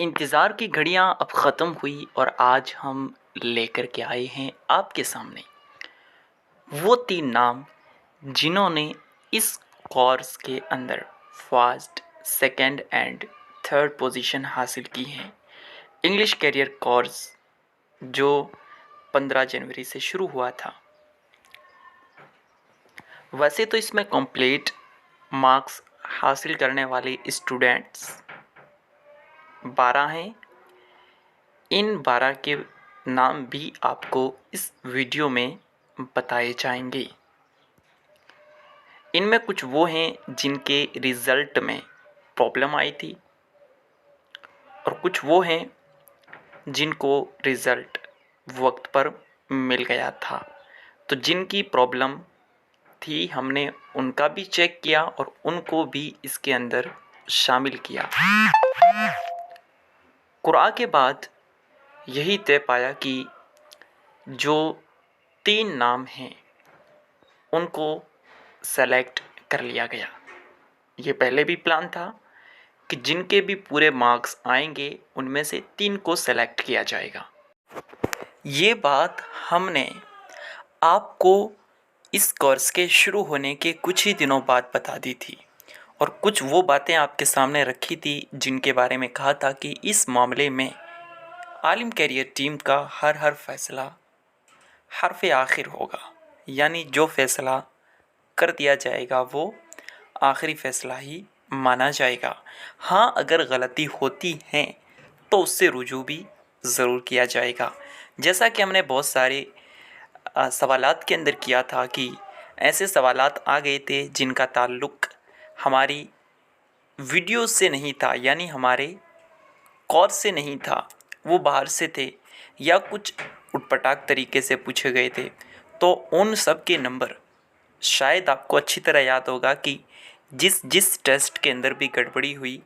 इंतज़ार की घड़ियां अब ख़त्म हुई और आज हम लेकर के आए हैं आपके सामने वो 3 नाम जिन्होंने इस कोर्स के अंदर first, second and third position हासिल की है। इंग्लिश करियर कोर्स जो 15 जनवरी से शुरू हुआ था। वैसे तो इसमें कंप्लीट मार्क्स हासिल करने वाले स्टूडेंट्स 12 हैं। इन 12 के नाम भी आपको इस वीडियो में बताए जाएंगे। इनमें कुछ वो हैं जिनके रिज़ल्ट में प्रॉब्लम आई थी और कुछ वो हैं जिनको रिज़ल्ट वक्त पर मिल गया था। तो जिनकी प्रॉब्लम थी हमने उनका भी चेक किया और उनको भी इसके अंदर शामिल किया। कुरान के बाद यही तय पाया कि जो 3 नाम हैं उनको सेलेक्ट कर लिया गया। ये पहले भी प्लान था कि जिनके भी पूरे मार्क्स आएंगे उनमें से 3 को सेलेक्ट किया जाएगा। ये बात हमने आपको इस कोर्स के शुरू होने के कुछ ही दिनों बाद बता दी थी और कुछ वो बातें आपके सामने रखी थी जिनके बारे में कहा था कि इस मामले में आलिम कैरियर टीम का हर फैसला हरफ़ आखिर होगा, यानी जो फ़ैसला कर दिया जाएगा वो आखिरी फ़ैसला ही माना जाएगा। हाँ, अगर गलती होती है तो उससे रुजू भी ज़रूर किया जाएगा। जैसा कि हमने बहुत सारे सवालात के अंदर किया था कि ऐसे सवालात आ गए थे जिनका ताल्लुक़ हमारी वीडियो से नहीं था, यानी हमारे कोर्स से नहीं था, वो बाहर से थे या कुछ उटपटांग तरीके से पूछे गए थे। तो उन सब के नंबर शायद आपको अच्छी तरह याद होगा कि जिस जिस टेस्ट के अंदर भी गड़बड़ी हुई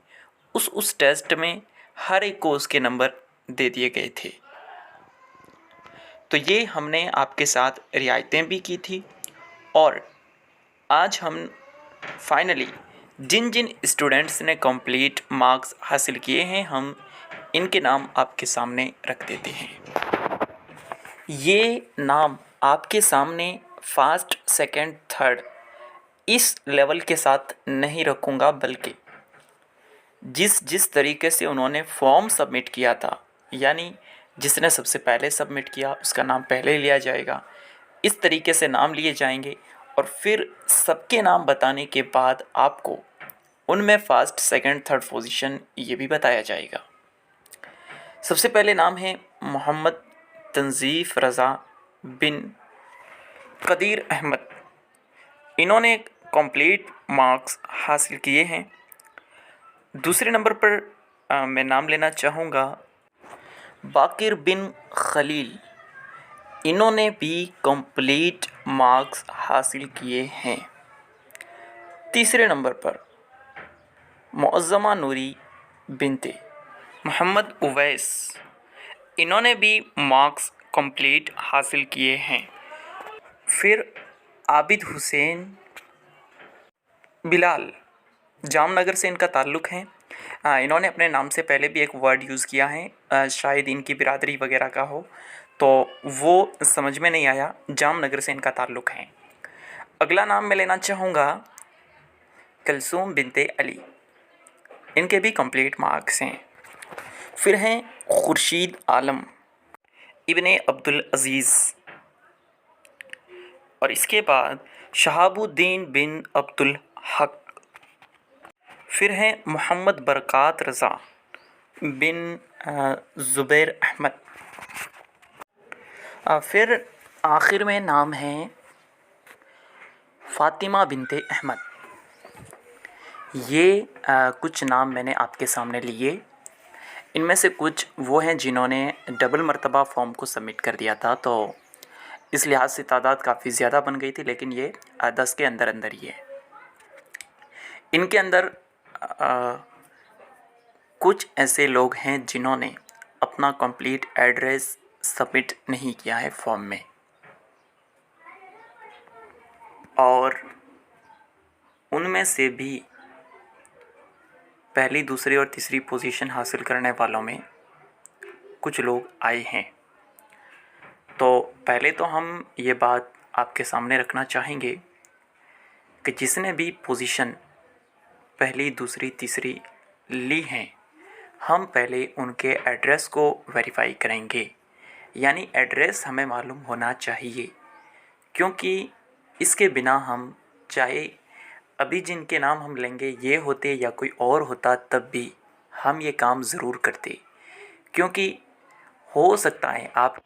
उस टेस्ट में हर एक को उसके नंबर दे दिए गए थे। तो ये हमने आपके साथ रियायतें भी की थी और आज हम फाइनली जिन जिन स्टूडेंट्स ने कंप्लीट मार्क्स हासिल किए हैं हम इनके नाम आपके सामने रख देते हैं। ये नाम आपके सामने फर्स्ट, सेकंड, थर्ड इस लेवल के साथ नहीं रखूँगा, बल्कि जिस जिस तरीके से उन्होंने फॉर्म सबमिट किया था, यानी जिसने सबसे पहले सबमिट किया उसका नाम पहले लिया जाएगा। इस तरीके से नाम लिए जाएंगे और फिर सबके नाम बताने के बाद आपको उनमें फर्स्ट, सेकंड, थर्ड पोजीशन ये भी बताया जाएगा। सबसे पहले नाम है मोहम्मद तंजीफ़ रज़ा बिन कदीर अहमद। इन्होंने कंप्लीट मार्क्स हासिल किए हैं। दूसरे नंबर पर मैं नाम लेना चाहूँगा बाकिर बिन खलील। इन्होंने भी कंप्लीट मार्क्स हासिल किए हैं। तीसरे नंबर पर मुअज़्ज़मा नूरी बिनते मोहम्मद उवैस। इन्होंने भी मार्क्स कंप्लीट हासिल किए हैं। फिर आबिद हुसैन बिलाल, जामनगर से इनका ताल्लुक़ है। इन्होंने अपने नाम से पहले भी एक वर्ड यूज़ किया है, शायद इनकी बिरादरी वगैरह का हो, तो वो समझ में नहीं आया। जामनगर से इनका ताल्लुक़ है। अगला नाम मैं लेना चाहूँगा कलसूम बिनते अली। इनके भी कंप्लीट मार्क्स हैं। फिर हैं खुर्शीद आलम इब्ने अब्दुल अज़ीज़ और इसके बाद शहाबुद्दीन बिन अब्दुल हक। फिर हैं मोहम्मद बरक़ात रज़ा बिन ज़ुबैर अहमद। फिर आखिर में नाम है फ़ातिमा बिनते अहमद। ये कुछ नाम मैंने आपके सामने लिए। इनमें से कुछ वो हैं जिन्होंने डबल मर्तबा फॉर्म को सबमिट कर दिया था, तो इस लिहाज से तादाद काफ़ी ज़्यादा बन गई थी, लेकिन ये 10 के अंदर अंदर ही है। इनके अंदर कुछ ऐसे लोग हैं जिन्होंने अपना कंप्लीट एड्रेस सबमिट नहीं किया है फॉर्म में, और उनमें से भी पहली, दूसरी और तीसरी पोजीशन हासिल करने वालों में कुछ लोग आए हैं। तो पहले तो हम ये बात आपके सामने रखना चाहेंगे कि जिसने भी पोजीशन पहली, दूसरी, तीसरी ली हैं, हम पहले उनके एड्रेस को वेरीफाई करेंगे। यानी एड्रेस हमें मालूम होना चाहिए, क्योंकि इसके बिना हम चाहे अभी जिनके नाम हम लेंगे ये होते या कोई और होता तब भी हम ये काम ज़रूर करते, क्योंकि हो सकता है आप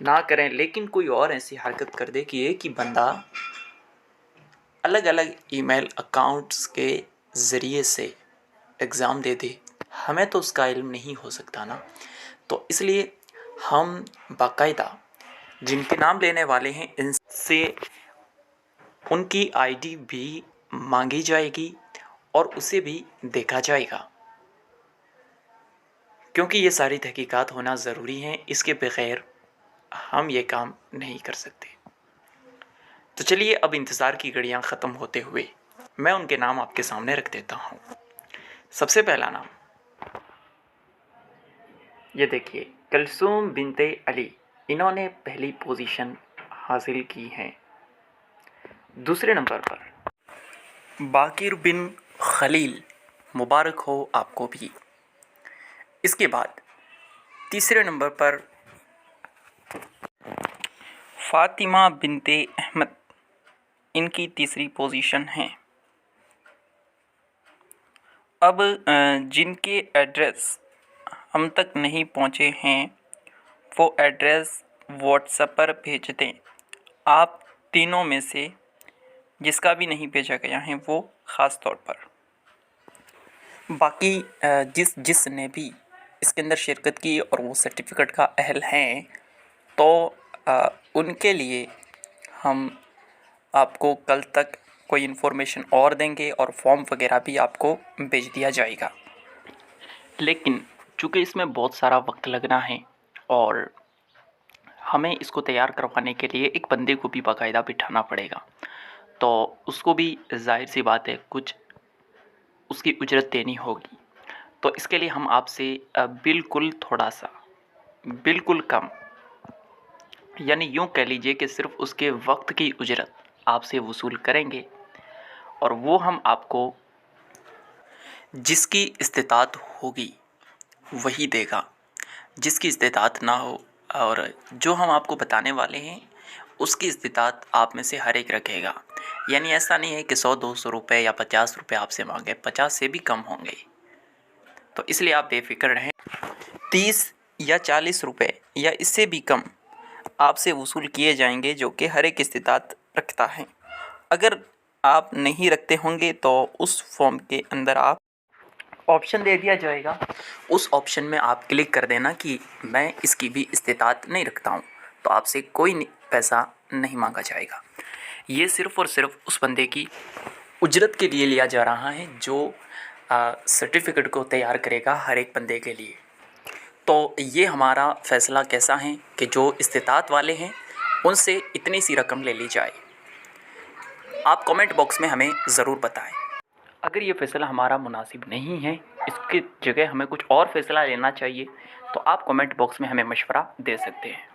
ना करें लेकिन कोई और ऐसी हरकत कर दे कि एक ही बंदा अलग अलग ईमेल अकाउंट्स के ज़रिए से एग्ज़ाम दे दे, हमें तो उसका इल्म नहीं हो सकता ना। तो इसलिए हम बाकायदा जिनके नाम लेने वाले हैं इनसे उनकी आईडी भी मांगी जाएगी और उसे भी देखा जाएगा, क्योंकि ये सारी तहकीकात होना ज़रूरी है। इसके बग़ैर हम ये काम नहीं कर सकते। तो चलिए अब इंतज़ार की घड़ियाँ ख़त्म होते हुए मैं उनके नाम आपके सामने रख देता हूँ। सबसे पहला नाम ये देखिए, कलसूम बिनते अली, इन्होंने पहली पोजीशन हासिल की है। दूसरे नंबर पर बाकिर बिन खलील, मुबारक हो आपको भी। इसके बाद तीसरे नंबर पर फ़ातिमा बिनते अहमद, इनकी तीसरी पोजीशन है। अब जिनके एड्रेस हम तक नहीं पहुँचे हैं वो एड्रेस व्हाट्सएप पर भेज दें। आप तीनों में से जिसका भी नहीं भेजा गया है वो ख़ास तौर पर। बाकी जिसने भी इसके अंदर शिरकत की और वो सर्टिफिकेट का अहल हैं, तो उनके लिए हम आपको कल तक कोई इन्फॉर्मेशन और देंगे और फॉर्म वगैरह भी आपको भेज दिया जाएगा। लेकिन चूँकि इसमें बहुत सारा वक्त लगना है और हमें इसको तैयार करवाने के लिए एक बंदे को भी बाकायदा बिठाना पड़ेगा, तो उसको भी ज़ाहिर सी बात है कुछ उसकी उजरत देनी होगी। तो इसके लिए हम आपसे बिल्कुल थोड़ा सा, बिल्कुल कम, यानी यूँ कह लीजिए कि सिर्फ़ उसके वक्त की उजरत आपसे वसूल करेंगे और वो हम आपको जिसकी इस्तिताअत होगी वही देगा, जिसकी इस्तिताअत ना हो और जो हम आपको बताने वाले हैं उसकी इस्तिताअत आप में से हर एक रखेगा। यानी ऐसा नहीं है कि 100-200 रुपये या 50 रुपये आपसे मांगे, 50 से भी कम होंगे। तो इसलिए आप बेफिक्र रहें। 30 या 40 रुपये या इससे भी कम आपसे वसूल किए जाएंगे, जो कि हर एक इस्तिताअत रखता है। अगर आप नहीं रखते होंगे तो उस फॉर्म के अंदर आप ऑप्शन दे दिया जाएगा, उस ऑप्शन में आप क्लिक कर देना कि मैं इसकी भी इस्तिताअत नहीं रखता हूँ, तो आपसे कोई पैसा नहीं मांगा जाएगा। ये सिर्फ़ और सिर्फ उस बंदे की उजरत के लिए लिया जा रहा है जो सर्टिफिकेट को तैयार करेगा हर एक बंदे के लिए। तो ये हमारा फ़ैसला कैसा है कि जो इस्तिताअत वाले हैं उनसे इतनी सी रकम ले ली जाए। आप कमेंट बॉक्स में हमें ज़रूर बताएं। अगर ये फ़ैसला हमारा मुनासिब नहीं है, इसकी जगह हमें कुछ और फ़ैसला लेना चाहिए, तो आप कमेंट बॉक्स में हमें मशवरा दे सकते हैं।